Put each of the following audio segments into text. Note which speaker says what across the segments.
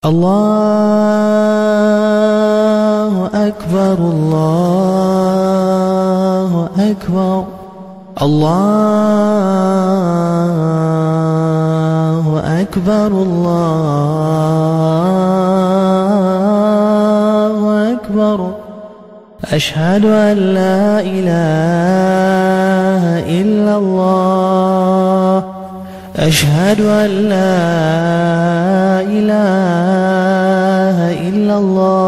Speaker 1: الله أكبر الله أكبر الله أكبر الله أكبر أشهد أن لا إله إلا الله أشهد أن لا إله إلا الله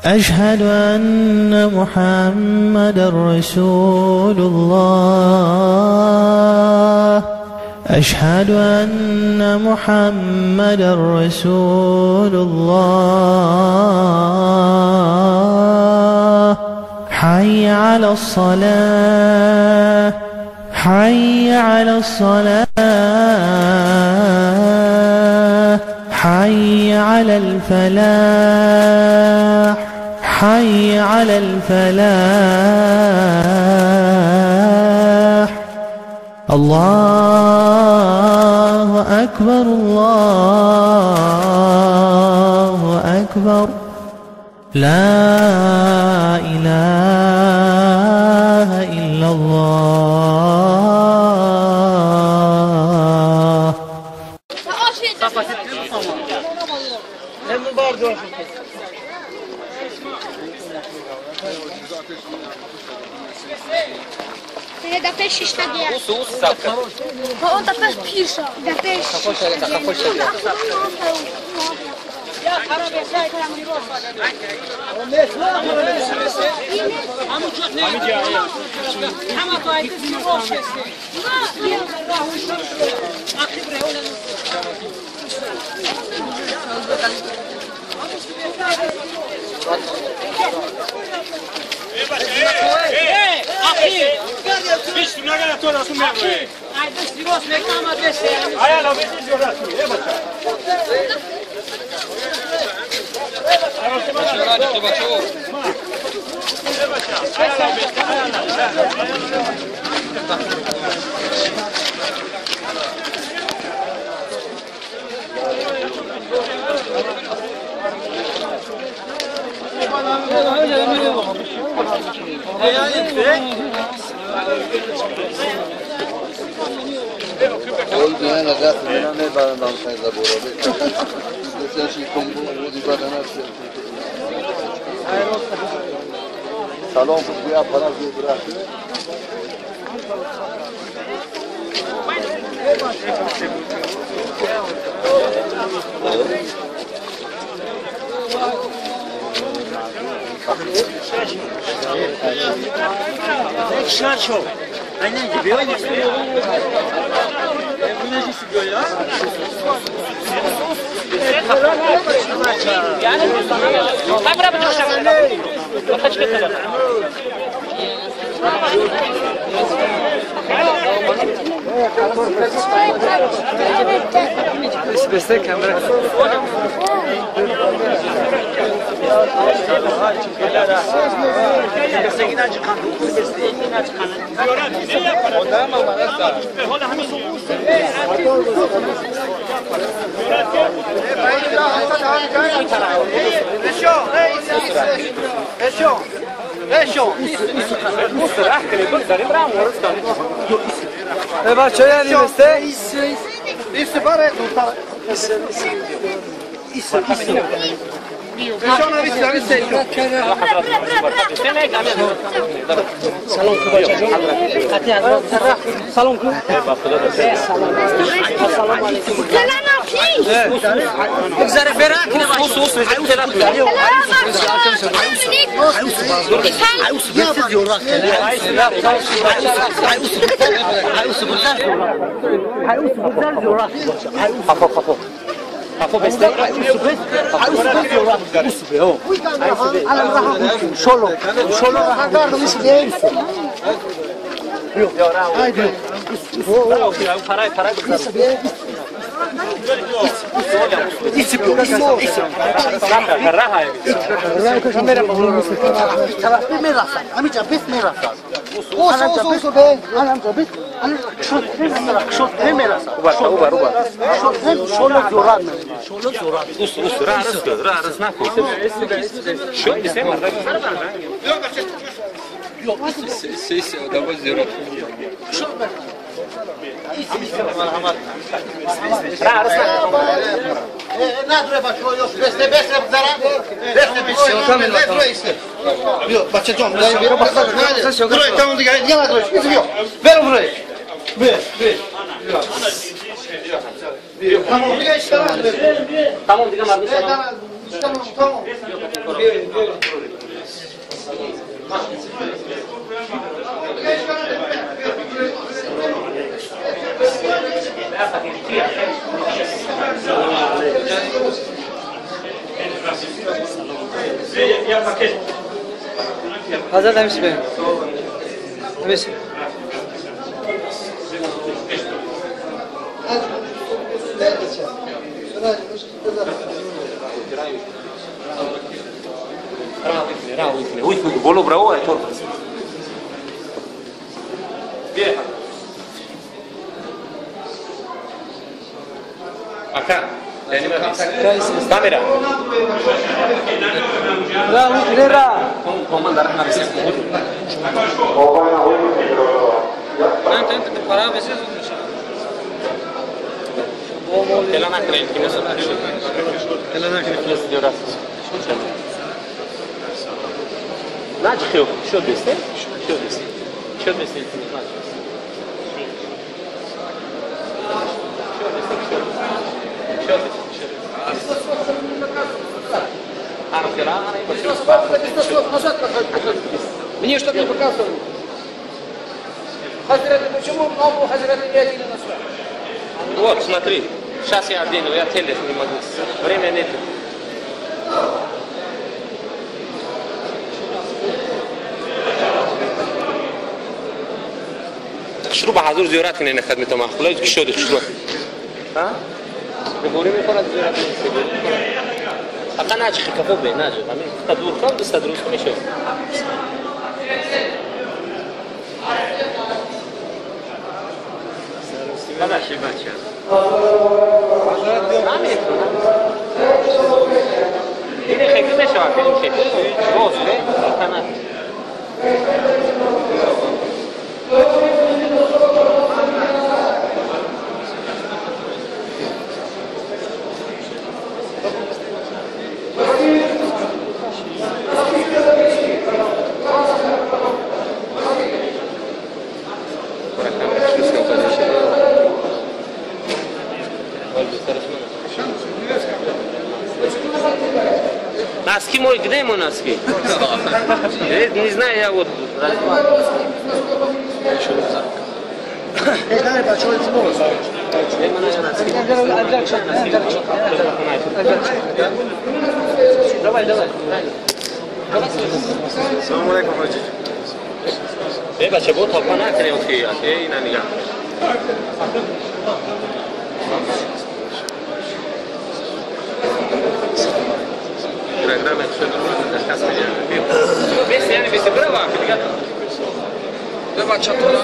Speaker 1: أشهد أن محمدا رسول الله أشهد أن محمدا رسول الله حي على الصلاة حي على الصلاة حي على الفلاح حي على الفلاح الله أكبر الله أكبر لا إله إلا الله.
Speaker 2: Da pesce sta dietro. Ma da pesce piscia. Da pesce.
Speaker 3: Visto, não é toda a sua mãe. Ai, deixa de você, nem cama desse. Ai, ela vai te jogar aqui, é baixo. Ai, você vai chorar de baixo. É baixo. Ai, ela vai.
Speaker 4: Oldu ya la gata, non è per andare a lavoro. Se si compone di badanazzi. Salon qui a parlare di braccio.
Speaker 5: Şaşo. Aynen gibi öyle. Bunu nasıl görüyor? Yani ben beraber çalışacağım. Kaç kere? Beste kamera. Afo beste. Solo ragazzi mi si vede. Haydi. Paray.
Speaker 6: Hazır demiş ben. Demiş.
Speaker 5: Bolo bravo, je to. Gdje? Aka, ja nima kamera.
Speaker 6: Ra, ne ra.
Speaker 5: Komandar na se. Ne, para bez Elana kredi, kime se naši? Elana kredi se diora. Znači, što biste? Što biste? Što biste? Znači.
Speaker 6: Мне что-то не показывали. Хазраты, почему много хазраты не один на свет?
Speaker 5: Вот, смотри. Сейчас я одену, я телефон не могу. Время нет. شروع بحضور زيارات كنا نخدمته مع خلاص كشود شروع ها بقولي من فرد زيارات أنا ناجح كفو بين ناجح أمين تدور كم بس تدرس كم شيء هذا شيء باشا أمين إني خير مش عارف خير روز ليه أنا Носки мой, где ему носки? Не знаю, я вот... Давай, давай. Салам алейкум, хаджи. بچه بود حالا نکنه اوکی اینا نگاه برنامه شده دست میگیره یعنی بیست برای واقع دیگه به بچه تو نه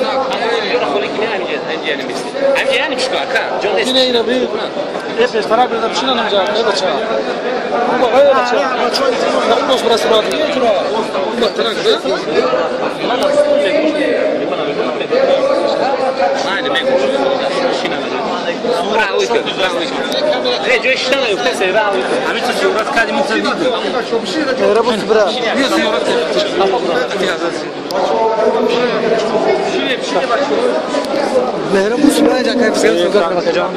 Speaker 5: یه خالی که نمیشه اینجا نمیشه اینجا یعنی چیکار کنم جون است اینا بی اپس فرق بده بشینه نمیشه بچه اون باقی بچه نمیشه برای سرعت یه جورا اون بهتره که Hadi ben bravo işte, bravo işte. Ne coştan yok da sen bravo. Abi siz yorat kadim mutlu. Rabus bra. Niye yorat? Rabus bra ja kay sen sugar bakacağım.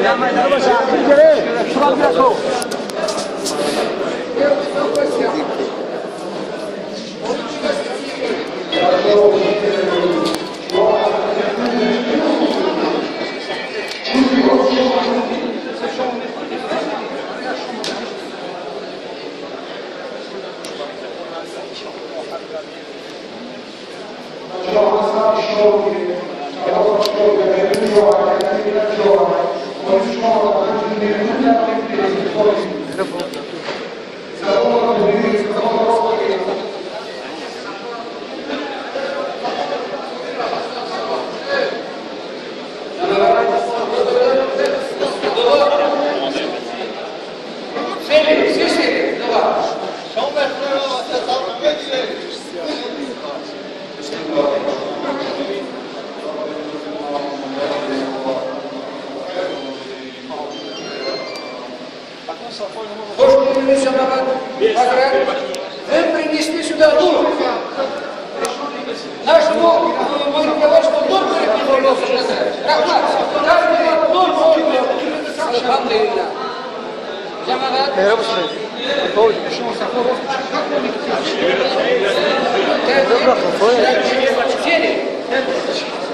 Speaker 6: Вы принесли сюда дур. Наш Бог, мы говорим, что дур Рахмат, каждый дур Алхамдулилlah. Cemaat.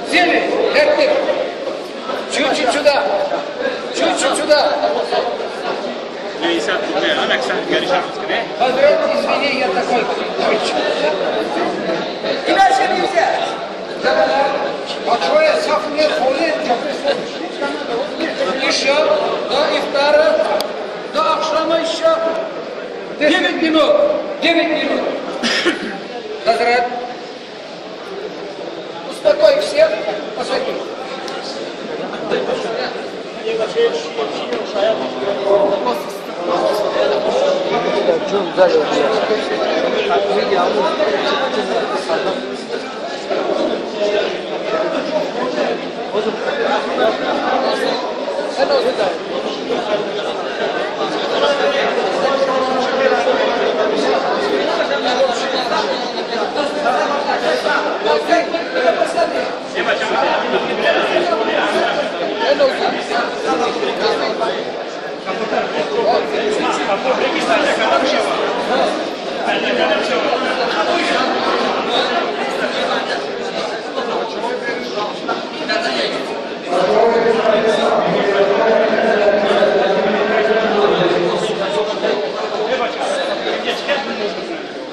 Speaker 6: Сели, эртик. Чуть-чуть сюда. Чуть-чуть сюда. Хазрат, извини, я такой. Иначе нельзя. Большое сахне, холе, еще до ифтара, до акшама еще 9 минут. 9 минут. Хазрат, успокой всех, посади.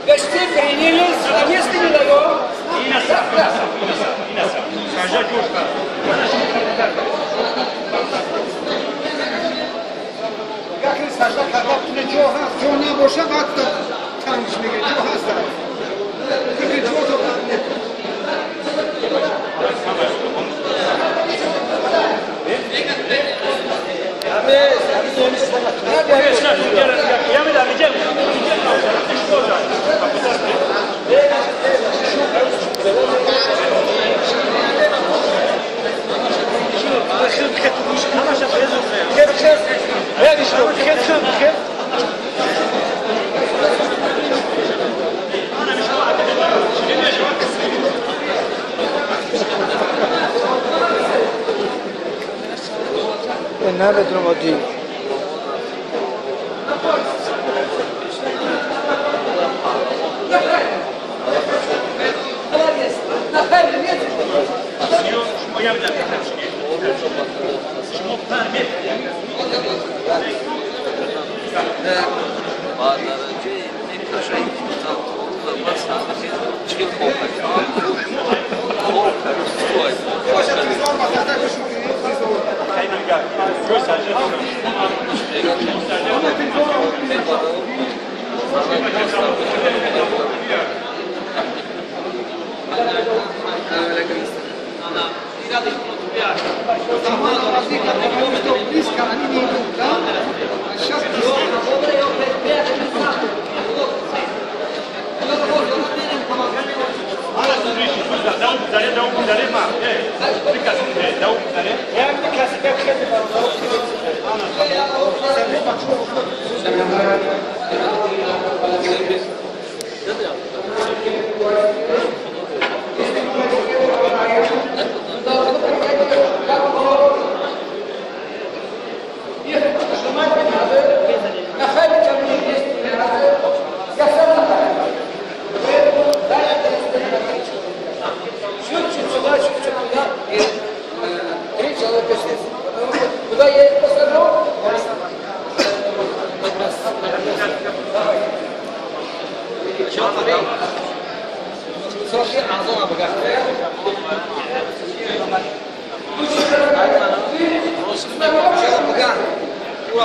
Speaker 6: Гостей принялись, а место не даем. Как и сказал, когда плечо hast, что не больше как-то танц не geht, что hast du? Ты плечо то нет. Nerede durma değil. Куда я их посажу?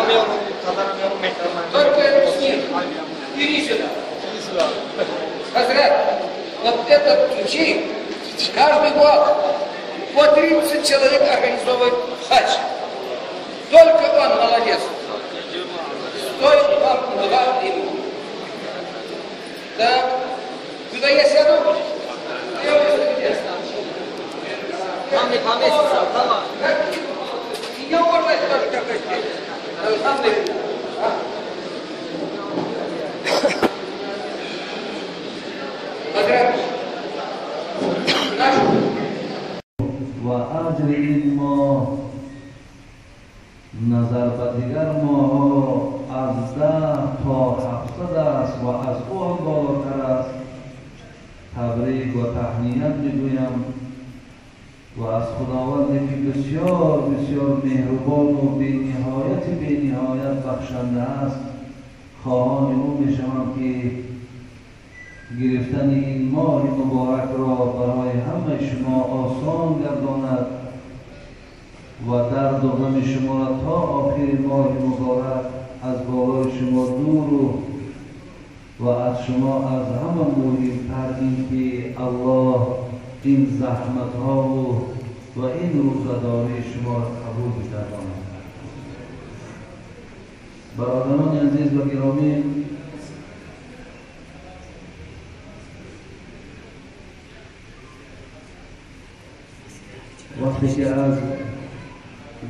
Speaker 6: Meu
Speaker 5: Только с ним. Иди сюда. Хазрат, вот этот случай каждый год по 30 человек организовывает хадж. Только он молодец. Стоит вам 2 дня. Так, куда я сяду? Там не поместится, давай. И я уважаю тоже как здесь.
Speaker 7: و اجر این ماه نظر به دیگر ماه از 10 تا 700 است و از او هم بالاتر است. تبریک و تهنیت میگویم و از خداوندی که بسیار بسیار مهربان و بی نهایت بخشنده است خواهان او میشوم که گرفتن این ماه مبارک را برای همه شما آسان گرداند و درد و غم شما را تا آخر ماه مبارک از بالای شما دور و از شما از همه مهمتر این که الله این زحمت ها و این روزاداری شما را قبول بدارد. برادران عزیز و گرامی، وقتی که از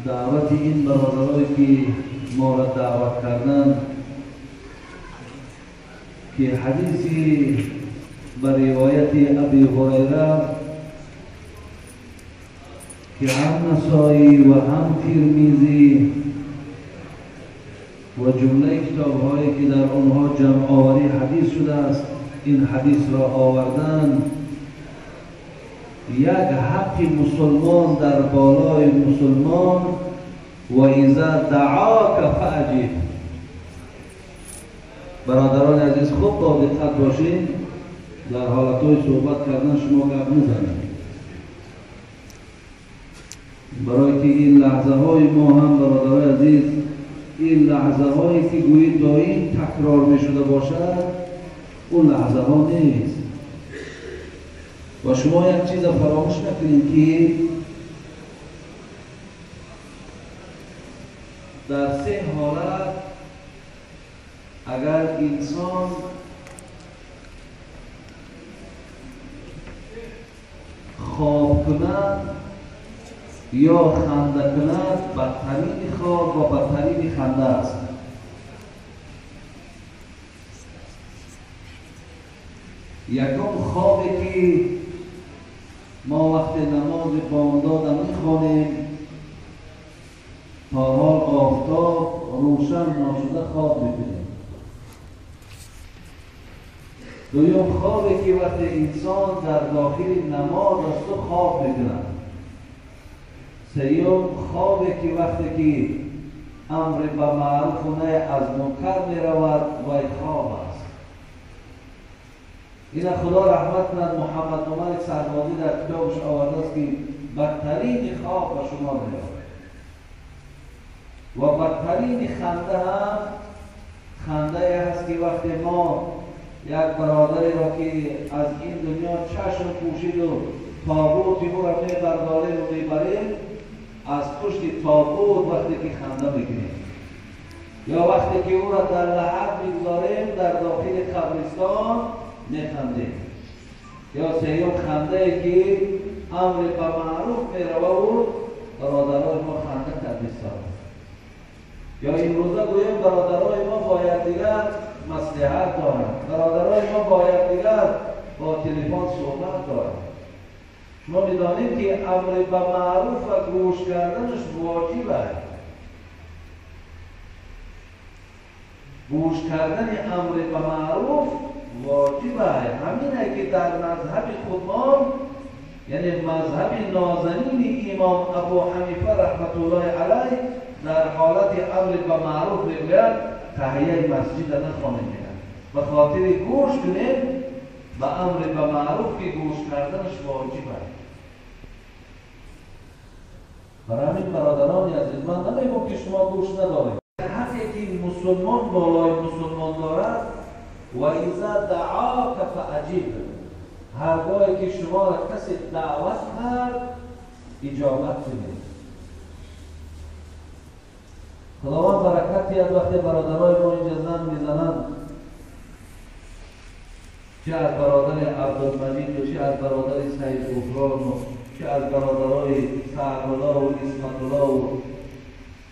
Speaker 7: دعوت این برادرایی که ما را دعوت کردن که حدیثی بر روایت ابی هریره که هم نسائی و هم ترمذی و جمله کتاب‌هایی که در آنها جمع آوری حدیث شده است این حدیث را آوردن. یک حق مسلمان در بالای مسلمان و اذا دعاک فاجب. برادران عزیز خوب با دقت باشین، در حالتهای صحبت کردن شما گپ نزنید، برای که این لحظه های ما هم برادران عزیز این لحظه هایی که گویی دائم تکرار می شده باشد اون لحظه ها نیست و شما یک چیز فراموش نکنید که در 3 حالت اگر انسان خواب کند یا خنده کند بدترین خواب و بدترین خنده است. یکم خوابی که ما وقت نماز بامداد میخوانیم تا حال آفتاب روشن ناشده خواب میبینیم. دویم خوابی که وقت انسان در داخل نماز است و خواب میبیند. سیوم خوابی که وقتی که امر به معروف و نهی از منکر میرود و خواب است. این خدا رحمت کند محمد ملک سربازی در کتابش آورده است که بدترین خواب به شما میرود و بدترین خنده هم خنده هست که وقتی ما یک برادری را که از این دنیا چشم پوشید و تابوت او را میبرداریم و میبریم از پشت تابوت وقتی که خنده میکنیم یا وقتی که او را در لحد میگذاریم در داخل قبرستان میخندیم یا سیوم خنده که امر به معروف میرود و برادرای ما خنده کردستان یا این روزه گویم برادرای ما باید دیگر مصلحت دارند، برادرای ما باید دیگر با تلفن صحبت دارند. شما میدانید که امر به معروف و گوش کردنش واجب است. گوش کردن امر به معروف واجب است. همینه که در مذهب خود ما یعنی مذهب نازنین امام ابو حنیفه رحمت الله علیه در حالت امر به معروف میگوید تحیه مسجد نخوانید به خاطر گوش کنید به امر به معروف که گوش کردنش واجب است. برای همین برادران عزیز من نمیگم که شما گوش ندارید. حقی که مسلمان بالای مسلمان دارد و اذا دعاک فاجیب، هرگاهی که شما را کسی دعوت کرد اجابت کنید. خداوند برکتی از وقتی برادرای ما اینجا زن میزنند، چه از برادر عبدالمجید و چه از برادر سعید غفران و چه از برادرای سعدالله و اسمتالله و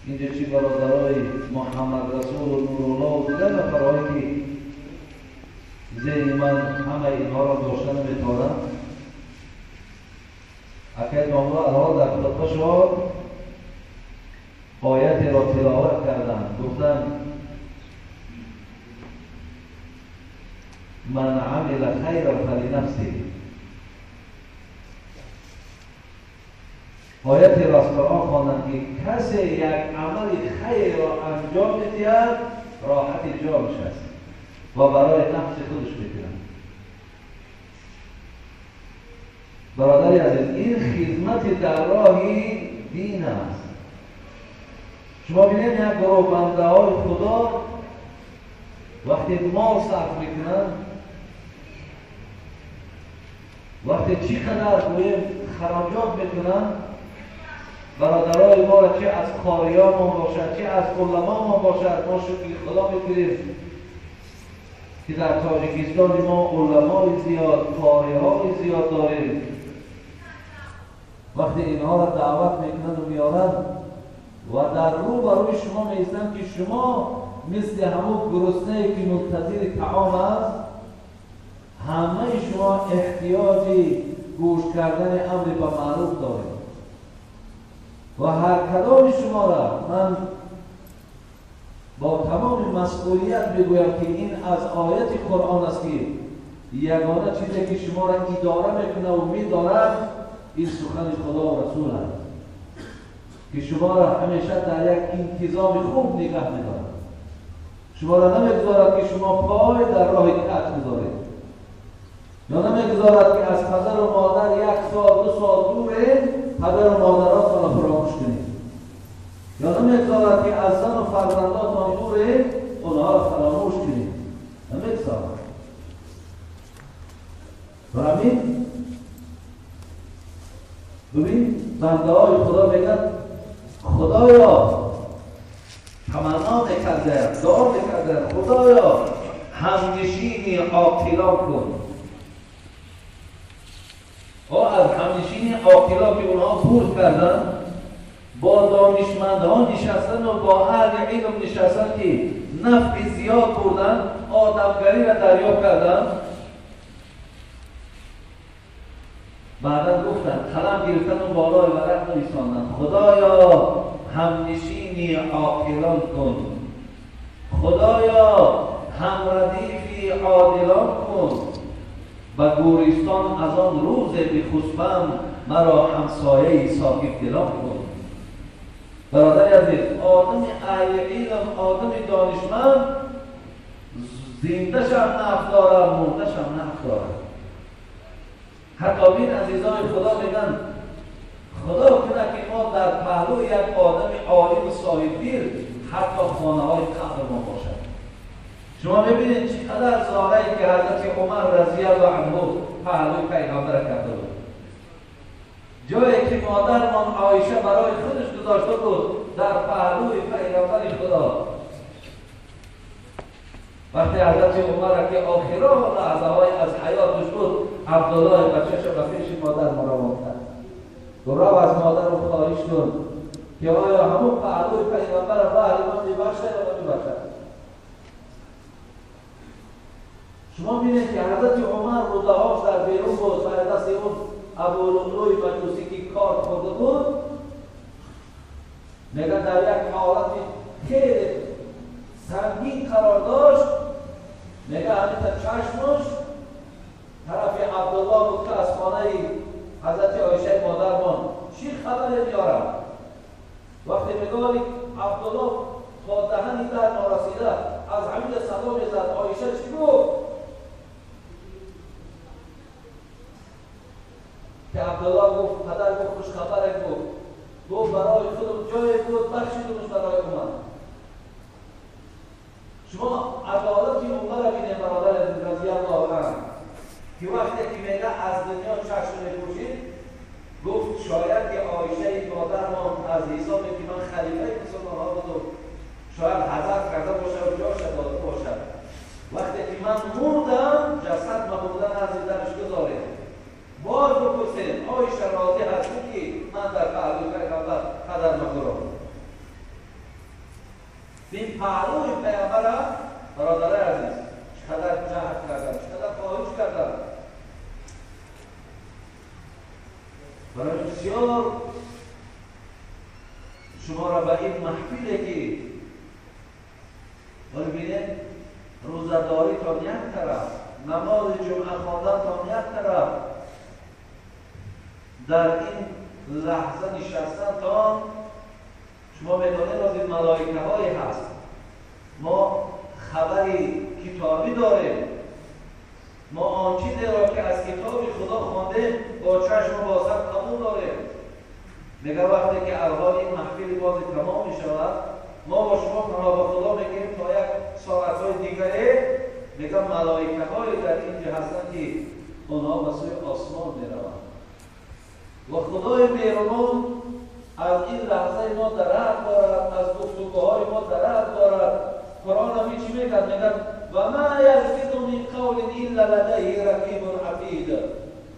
Speaker 7: اینجا چه برادرای محمد رسول و نورالله و دیگر نفرهایی که ذهن من همه اینها را داشتن میتارم. اکید ماملا الان در خطبه‌شان آیت را تلاوت کردن، گفتن من عمل خیرا فلنفسه. آیت را از قرآن خواندن که کسی یک عمل خیر را انجام می‌دهد راحت جانش است و برای نفس خودش می‌کنه. برادری عزیز، این خدمت در راه دین است. شما ببینید یک گروه بنده های خدا وقتی مال صرف میکنن، وقتی چقدر گویم خراجات میکنن، برادرای ما را چه از قاریان ما باشد چه از علما ما باشد، ما شکر خدا میکنیم که در تاجیکستان ما علمای زیاد، قاریهای زیاد داریم. وقتی اینها را دعوت میکنن و میارن و در رو برای شما میستن که شما مثل همون گرسنه‌ای که منتظر طعام است، همه شما احتیاج گوش کردن امر به معروف دارید و هر کدام شما را من با تمام مسئولیت بگویم که این از آیت قرآن است که یگانه چیزی که شما را اداره میکنه و میدارد این سخن خدا و رسول است که شما را همیشه در یک انتظام خوب نگه می‌دارد. شما را نمیگذارد که شما پای در راه کج بذارید، یا نمیگذارد که از پدر و مادر 1 سال 2 سال دوره پدر و مادراتان را فراموش کنید، یا نمیگذارد که از زن و فرزنداتان دوره اونها را فراموش کنید. نمیگذارد. و همین ببین بنده های خدا میگن خدایا تمنا میکرده، دعا میکرده خدایا همنشینی عاقلان کن. از همنشینی عاقلان که اونها بور کردن، با دانشمندان نشستن و با اهل علم نشستن که نفع زیاد بردن، آدمگری را دریافت کردن. بعدا گفتن قلم گرفتن و بالای ورق نویساندن خدایا همنشینی عاقلان کن، خدایا همردیفی عادلان کن، به گورستان از آن روز بخسبم مرا همسایه ساکت دلان کن. برادر عزیز، آدم اهل علم، آدم دانشمند زنده‌ش هم نفع دارد، مرده‌ش هم نفع دارد. حتی بین عزیزان خدا میگن خدا کنه که ما در پهلو یک آدم عالم صاحب دیر حتی خانه های قبر ما باشد. شما ببینید چقدر زاره‌ای که حضرت عمر رضی الله عنه پهلوی پیغمبر کرده بود. جایی که مادرمان عایشه برای خودش گذاشته بود در پهلوی پیغمبر خدا. وقتی حضرت عمر که آخران لحظه های از حیاتش بود، عبدالله بچه‌ش را به پیش مادر مروان کرد. رو از مادر رو خواهش کن که آیا همون پهلوی پیغمبر بحر ما میبخشه یا نمیبخشه. شما بینید که حضرت عمر رودهاش در بیرون بود و دست اون ابولولوی مجوسی که کار خورده بود، میگن در یک حالت خیلی سنگین قرار داشت. میگه همین چشمش طرف عبدالله بود که از خانه حضرت عایشه مادرمان چی خبر میارم. وقتی میگه عبدالله با دهنی در نارسیده از همین صدا میزد عایشه چی گفت؟ که عبدالله گفت پدر گفت خوش خبره گفت برای خودم جای بود بخشیدمش برای اومد. شما عدالت عمر را بینید برادر رضی الله عنه که وقتی که میگه از دنیا چشم می‌پوشید گفت شاید که عایشه مادرمان از حسابی که من خلیفه مسلمان‌ها بودم شاید حذف کرده باشه و جاش داده باشد وقتی که من مردم جسد مبودن از درش گذاره باز بپرسید عایشه راضی هستی که من در پهلوی پیغمبر قدر نخورم این پهلوی پیغمبر برادر عزیز چقدر جهد کردن چقدر خواهش کردن برای بسیار شما را به این محفیله که ببینید روزداری تا یک طرف نماز جمعه خواندن تا یک طرف در این لحظه نشستن تا شما میدونید از این ملائکه های هست ما خبری کتابی داریم ما آن چیزی را که از کتاب خدا خوانده با چشم و بازر قبول داریم میگه وقتی که ارواح این محفل باز تمام می شود ما با شما پناه به خدا میگیم تا یک ساعتهای دیگری میگه ملائکه های در اینجا هستند که اونها به سوی آسمان میروند و خدای مهربان از این لحظه ما درد دارد از گفتگوهای ما درد دارد قرآن همی چی میگه؟ میگه و ما یلفظ من قول الا لدیه رقیب عتید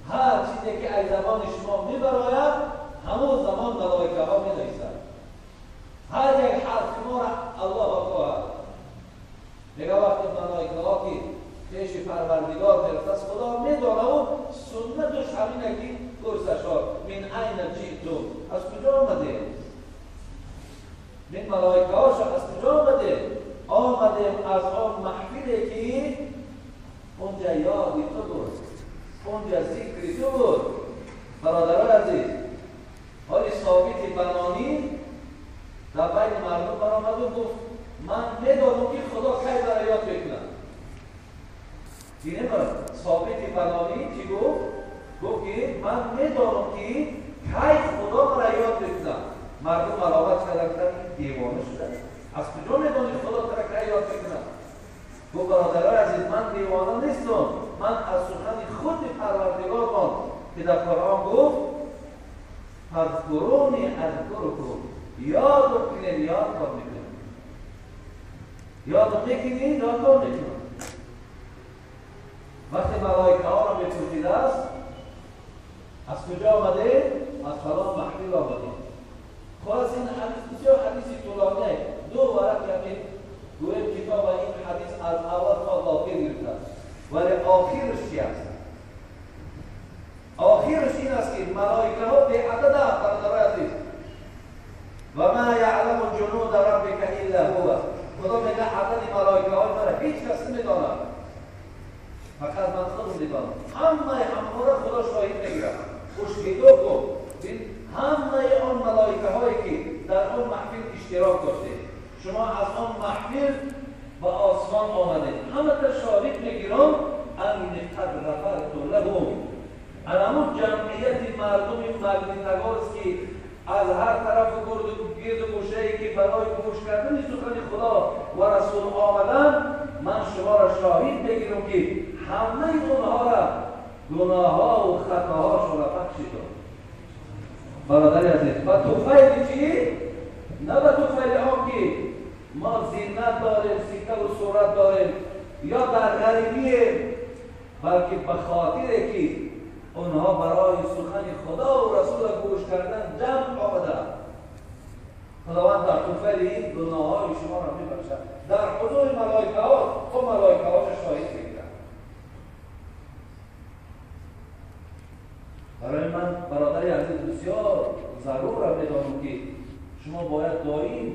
Speaker 7: هر چیزی که از زبان شما میبراید همون زمان ملائکه ها مینویسند هر یک حرف ما را الله خواهد میگه وقتی ملائکه ها که پیش پروردگار میرفت از خدا میدانه و سنتش همینه که پرسش ها من این جئتم از کجا آمده من ملائکه هاش از کجا آمدیم از آن محفلی که اونجا یادی تو بود اونجا ذکری تو بود برادران عزیز حالی ثابت بنانی در بین مردم برآمد و گفت من میدانم که خدا کی برای یاد بکنم دیگه ثابت بنانی چی گفت که من میدانم که کی خدا برای یاد بکنم مردم ملامت کردن دیوانه شدن از کجا میدونید خدا ترک یاد بکنم گفت برادرای عزیز من دیوانه نیستم من از سخن خود پروردگارمان که در قرآن گفت فاذکرونی اذکرکم یاد بکنید یاد کار میکنم یاد میکنید یاد کار میکنم وقتی ملائکه ها را بپرسید است از کجا آمده؟ از فلان محفل آمده خلاص این حدیث بسیار حدیثی طولانیه دو ورق یعنی گویم کتاب این حدیث از اول تا آخر گرفته ولی آخرش چی است؟ آخرش این است که ملائکه ها بی عدد برادرای عزیز و ما یعلم جنود ربک الا هو خدا میگه عدد ملائکه های مرا هیچ کس نمیداند فقط من خودم میدانم همه را خدا شاهد میگیرد خوشگیدو کن همه آن ملائکه هایی که در آن محفل اشتراک داشته شما از آن محفل به آسمان آمده همه تا شاهد میگیرم ان قد غفرت لهم همون جمعیت مردم مگنیتگار است که از هر طرف گرد و گوشه‌ای که برای گوش کردن سخن خدا و رسول آمدن من شما را شاهد بگیرم که همه اونها را گناه‌ها و خطاهاشون را بخشیدم برادر عزیز و توفیل چی؟ نه به توفیل آن که ما زینت داریم سیکل و صورت داریم یا در غریبیم بلکه به خاطر که اونها برای سخن خدا و رسول گوش کردن جمع آمده خداوند در توفیل این گناه‌های شما را میبخشد در حضور ملائکه ها خب ملائکه ها شاهد بگیرند برای من برادر عزیز بسیار ضرور را میدانم که شما باید دائم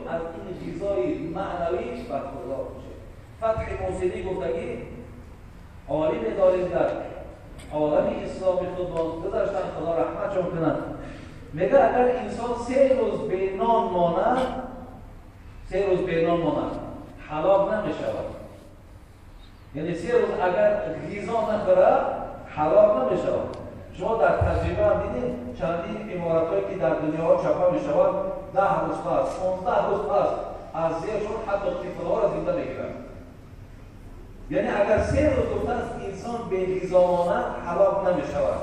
Speaker 7: از این غذای معنوی برخوردار باشید. فتح موصلی گفتگی عالم داریم در عالم اسلامی خود گذاشتن خدا رحمتشون کنند میگه اگر انسان 3 روز به نان ماند حلال نمیشود یعنی 3 روز اگر غذا نخوره حلال نمیشود شما در تجربه هم دیدید چندین امارت‌هایی که در دنیا چاپا میشود 10 روز پس 15 روز پس از زیرشون حتی طفل‌ها را زنده میگیرن. یعنی اگر 3 روز گفتن انسان بی‌نظامانه هلاک نمیشود،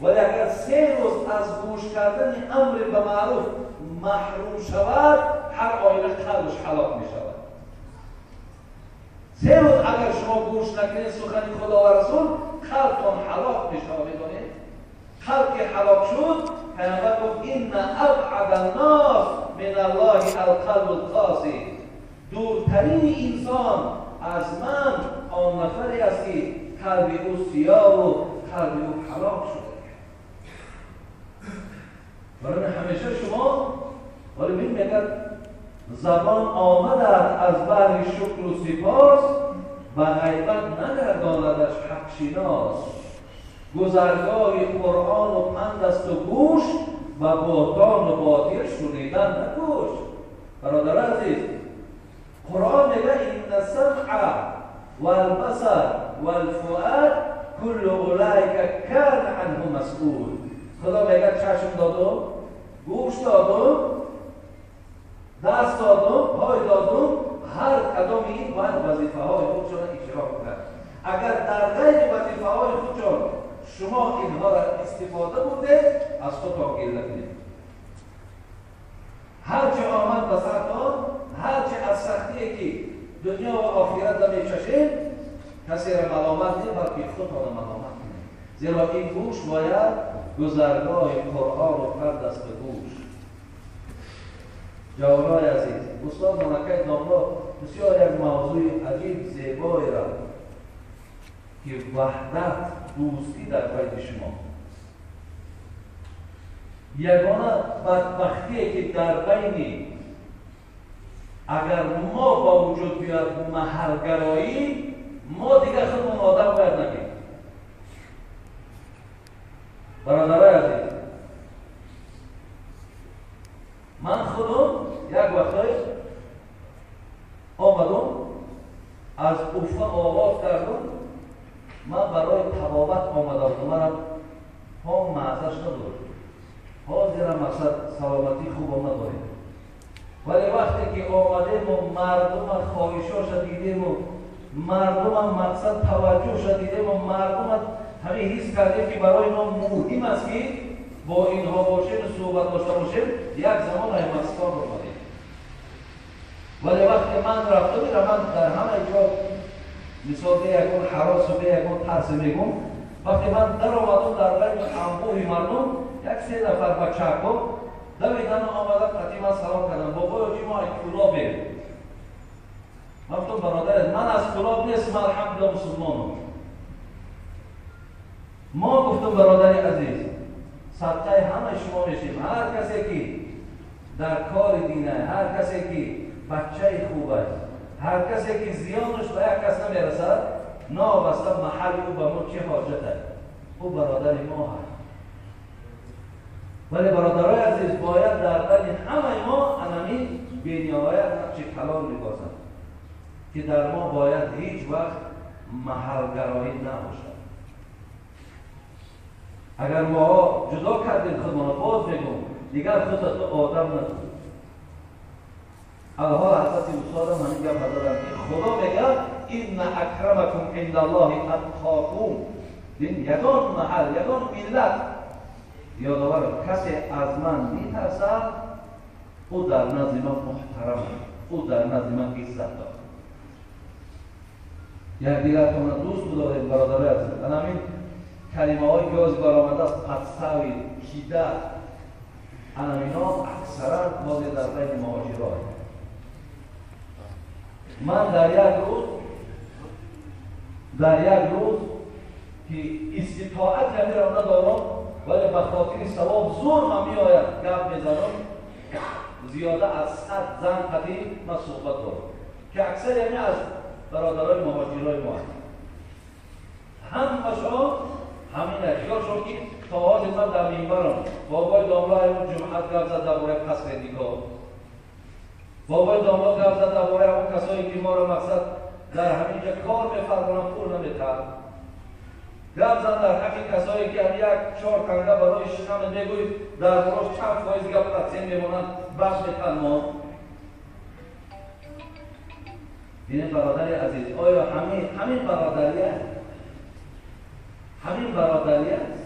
Speaker 7: ولی اگر 3 روز از گوش کردن امر به معروف محروم شود، هر آینه قلبش هلاک میشود. 3 روز اگر شما گوش نکنید سخن خدا و رسول، قلبتان هلاک میشود. میدونید قلب که هلاک شد، پیامبر گفت ان ابعد الناس من الله القلب القاسي، دورترین انسان از من آن نفری است که قلب او سیاه و قلب او هلاک شده. برای همیشه شما ولی میگن زبان آمده از بحر شکر و سپاس، به غیبت نگرداندش حق شناس. گذرگاه قرآن و پند است و گوش، و بهتان و باطل شنیدن نگوش. برادر عزیز، قرآن میگه ان السمع والبصر والفؤاد كل اولئک کان عنه مسئول. خدا میگه چشم دادم، گوش دادم، دست دادم، پای دادم، هر کدام این باید وظیفه های خودشون اجرا کنند. اگر در غیر وظیفه های خودشون شما اینها را استفاده بوده، از خود گیر نکنید. هرچه آمد به سرتان، هرچه از سختی که دنیا و آخرت را میچشید، کسی را ملامت نید، بلکه خودتان را ملامت کنید. زیرا این گوش باید گذرگاه قرآن و پند است به گوش. جوانای عزیز، استاد ملکه نامدار بسیار یک موضوع عجیب زیبایی را که وحدت، دوستی در بین شما، یگانه بدبختی که در بین اگر ما با وجود بیاد محلگرایی، ما دیگر خودمون آدم باید نگیم. برادرای عزیز، من خودم یک وقتای آمدم از اوفا آغاز کردم. من برای تبابت آمده بودم، منم هم معزش ندارم، حاضرم مقصد سلامتی خوب نداریم، ولی وقتی که آمدیم و مردم خواهشاش دیدیم و مردم مقصد توجهش دیدیم و مردم همین حس کردیم که برای ما مهم است که با اینها باشیم و صحبت داشته باشیم، یک زمان همستان رو بودیم. ولی وقتی من رفتم من در همه جا مثال به یکون حراس و به یکون ترس میگم، وقتی من در آمدم در بین انبوه مردم، یک 3 نفر بچه کن دویدن آمدن قدیما سلام کردن، بابا جی ما کلاب بریم. من گفتم برادر، من از کلاب نیستم، الحمدلله مسلمانم. ما گفتم برادر عزیز، صدقه همه شما میشیم. هر کسی که در کار دینه، هر کسی که بچه خوب است، هر کسی که زیانش به یک کس نمیرسد، نابسته محل او به ما چه حاجت است؟ او برادر ما هست. ولی برادرای عزیز، باید در بین همه ما انمی بینیاباید نقش کلان میبازند که در ما باید هیچ وقت محلگرایی نباشد. اگر ما جدا کردیم خودمان، باز میگم دیگر خودت تو آدم نکن. الحال حضرت استادم همین گپ دادن که خدا میگه ان اکرمکم عند الله اتقاکم. این یگان محل، یگان ملت یادآور، کسی از من میترسد او در نزد من محترم، او در نزد من عزت دارد. یک دیگر تون دوست بدارید برادرای عزیز. همین کلمه هایی که از بار آمده است، پتساوی، کیده، اینا اکثرا باز در بین مهاجران. من در یک روز که استطاعت را ندارم، ولی به خاطر ثواب زور من میآید گپ میزنم، زیاده از 100 زن قدیم من صحبت دارم که اکثر یعنی از برادرای مهاجرای ما هستند. همشان همینه، یاشون که تا حال من در منبرم بابای داملای اون جمعت گپ زد درباره قصر نگاه، بابای داماد گپ زد درباره اون کسایی که ما را مقصد در همینجا کار میفرمانند پول نمیدهند، گپ زد در حق کسایی که هم یک 4 کنگه برای شکم میگویید در براش چند فایز گپ تقسیم میمانند بخش تنها. این برادر عزیز، آیا همین برادری است؟ همین برادری است؟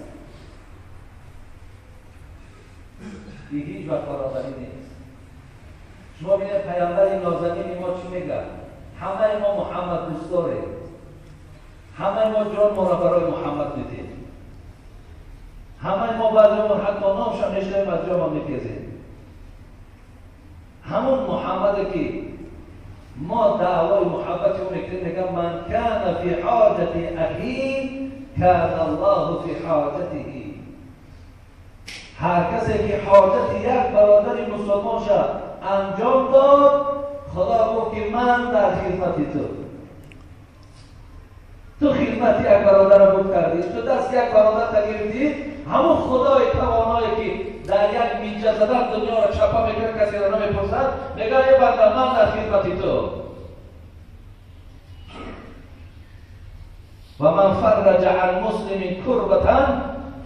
Speaker 7: این هیچ وقت برادری نیست. شما بینید پیامبر نازنین ما چی میگه؟ همه ما محمد دوست داریم، همه ما جان ما را برای محمد میدیم، همه ما بعضیمون حتی نامش هم نشنویم از جا ما میپیزیم. همون محمد که ما دعوای محبت رو میکنیم، میگم من کان فی حاجت اخی کان الله فی حاجته. هر کسی که حاجت یک برادر مسلمان شد انجام داد، خدا گفت که من در خدمت تو خدمت یک برادر رو بود کردی، تو دست یک برادر گرفتی، همون خدای توانایی که در یک میجه زدن دنیا را چپا میکنه، کسی را نمیپرسد، میگه ای بنده من در خدمت تو. و من فرج عن مسلم کربة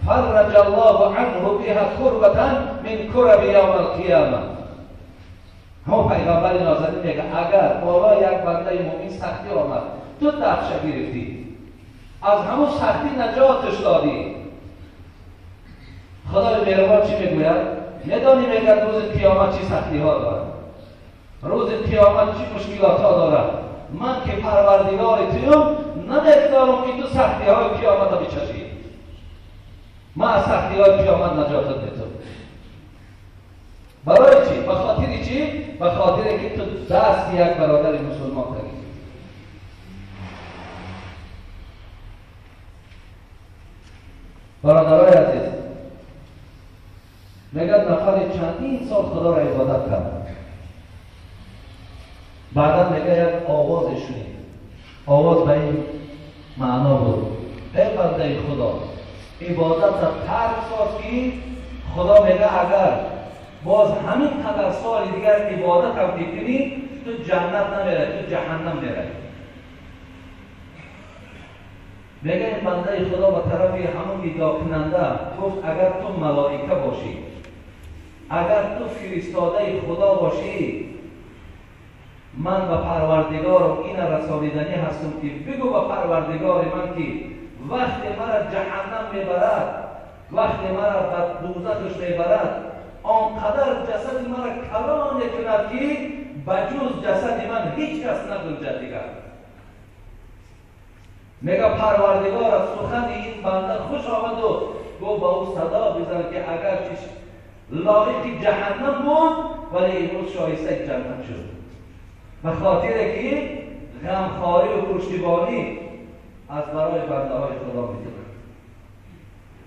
Speaker 7: فرج الله عنه بها کربة من کرب یوم القیامه. همون پیغمبر نازنین میگه اگر بالا یک بنده مومن سختی آمد، تو دفشه گرفتی، از همون سختی نجاتش دادی، خدای مهربان چی میگوید؟ میدانی میگه روز قیامت چی سختی ها دارد، روز قیامت چی مشکلات ها دارد. من که پروردگار تویم نمیگذارم که تو سختی های قیامت رو بچشی. من از سختی های قیامت نجاتت میدم. برای چی؟ به خاطر چی؟ به خاطر که تو دست یک برادر مسلمان داری. برادرای عزیز، میگن نفر چندین سال خدا را عبادت کرد، بعدا میگه یک آواز شنید، آواز به این معنا بود: ای بنده خدا، عبادت را ترک ساز که خدا میگه اگر باز همین قدر سال دیگر عبادت هم بکنی، تو جنت نمیره، تو جهنم میره. میگه این بنده خدا به طرف همون ادعا کننده گفت اگر تو ملائکه باشی، اگر تو فرستاده خدا باشی، من به پروردگارم این رسالیدنی هستم که بگو به پروردگار من که وقتی مرا جهنم میبرد، وقتی مرا به دوزخش میبرد، آنقدر جسد مرا کلان کند که بجز جسد من هیچ کس نگنجد دیگر. میگه پروردگار از سخن این بنده خوش آمد و گفت با او صدا بزن که اگر چیش لایق جهنم بود ولی امروز شایسته جنت شد، به خاطر که غمخواری و پشتیبانی از برای بنده های خدا میده.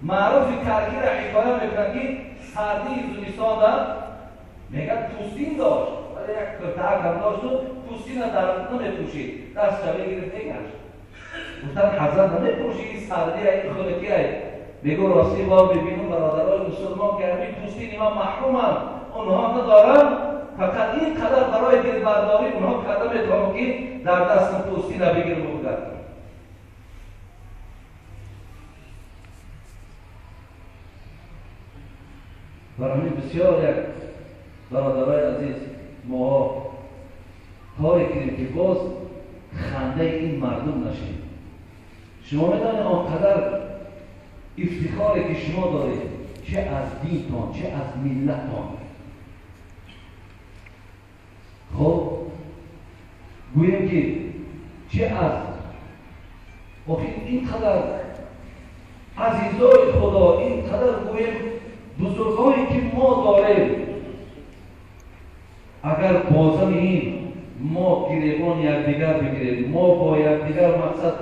Speaker 7: معروف کرکی را حکایه میکنه که سردی زمستان داشت، میگه پوستین داشت ولی یک کرتک هم داشت و پوستین را در نمیپوشید، دست شبه گرفت نگشت. گفتن حضرت نمیپوشید سردی را این خلقی را؟ میگو راستی با ببینم برادرای مسلمان که همین پوستین ما محرومن، اونها ندارن، فقط این قدر برای دلبرداری اونها کرده میتونم که در دست پوستین را بگیر بودن. برای بسیار یک برادرای عزیز ما کاری کنیم که باز خنده این مردم نشید. شما میدانید آنقدر افتخاری که شما دارید، چه از دینتان چه از ملتان. خب گوییم که چه از اینقدر عزیزای خدا، اینقدر گوییم بزرگانی که ما داریم، اگر بازم این ما گریبان یکدیگر بگیریم، ما با یکدیگر مقصد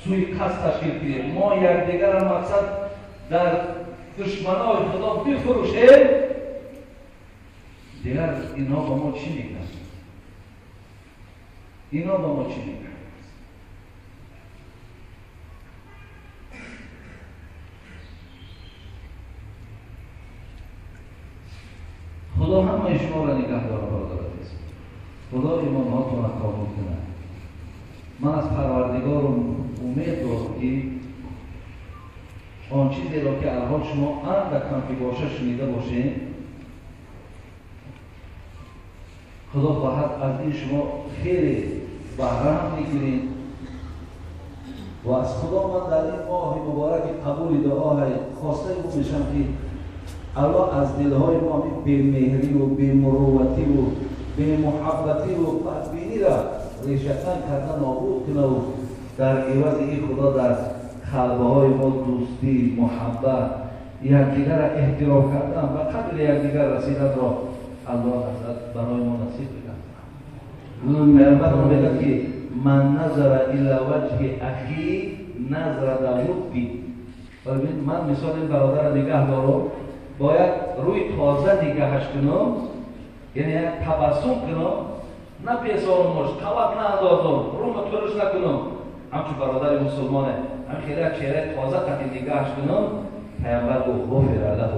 Speaker 7: سوی قصد تشکیل کنیم، ما یکدیگر مقصد در دشمنای خدا بفروشیم، دیگر اینا با ما چی میگن؟ اینا با ما چی میگن؟ خدا همه شما را نگهدار برادر عزیز. خدا ایمانهاتون را قبول کنه. من از پروردگارم امید دارم که آن چیزی را که الان شما اندکم که باشه شنیده باشین، خدا خواهد از این شما خیلی بهره هم میگیریم و از خدا من در این ماه مبارک قبول دعاهای خواسته میشم که الله از دلهای ما بی‌مهری و بی‌مروتی و بی‌محبتی و بدبینی را ریشه‌کن کرده نابود کنه و در عوض این خدا در قلب‌های ما دوستی، محبت، یکدیگر را احترام کردن و قدر یکدیگر رسیدن را الله حضرت برای ما نصیب بکنه. پیامبر ما میگه که من نظر الی وجه اخی نظر داوودی. من مثال این برادر نگاه دارم، باید روی تازه نگاهش کنم، یعنی تبسم کنم، نه پیسارمش، قوت نه اندازم، روم تورش نکنم. همچون برادر مسلمانه، هم خیلی چهره تازه قطعی نگاهش کنم، پیامبر گفت غفر له،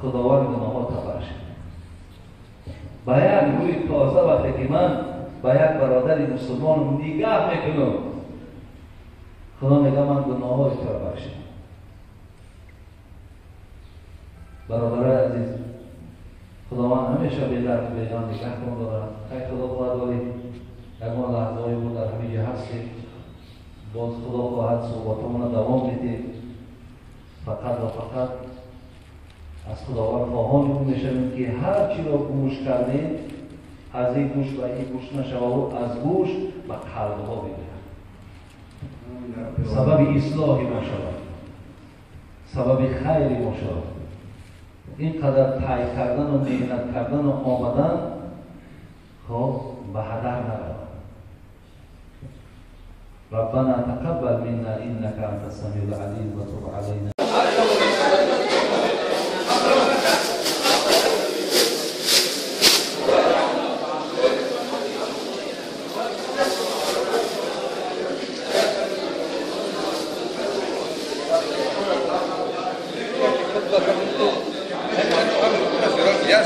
Speaker 7: خداوند گناهات تبرش. باید روی تازه وقتی که من با یک برادر مسلمان نگاه میکنم، خدا میگه من گناهات تو بخشم. برادر عزیز، خداوند همیشه به درد بیان نگاه کن دارد. ای خدا خواهد یک ما لحظه‌ای بود در همین جا هستیم، باز خدا خواهد صحبتمون دوام میده. فقط و فقط از خداوند خواهان میشویم که هر چی را گوش کردیم از این گوش و این گوش نشود و از گوش به قلب‌ها بگیرد، سبب اصلاح ما شود، سبب خیر ما شود. اینقدر تایید کردن و محنت کردن و آمدن خب به هدر نرود. ربنا تقبل منا انك انت السميع العليم وتب علينا.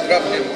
Speaker 8: مصدقا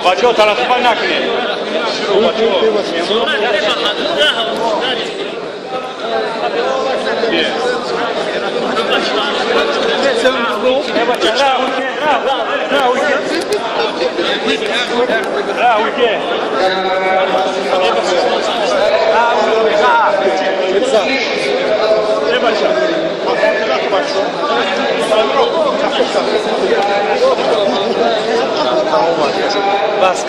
Speaker 8: بچه تلفظ نکنید
Speaker 9: بس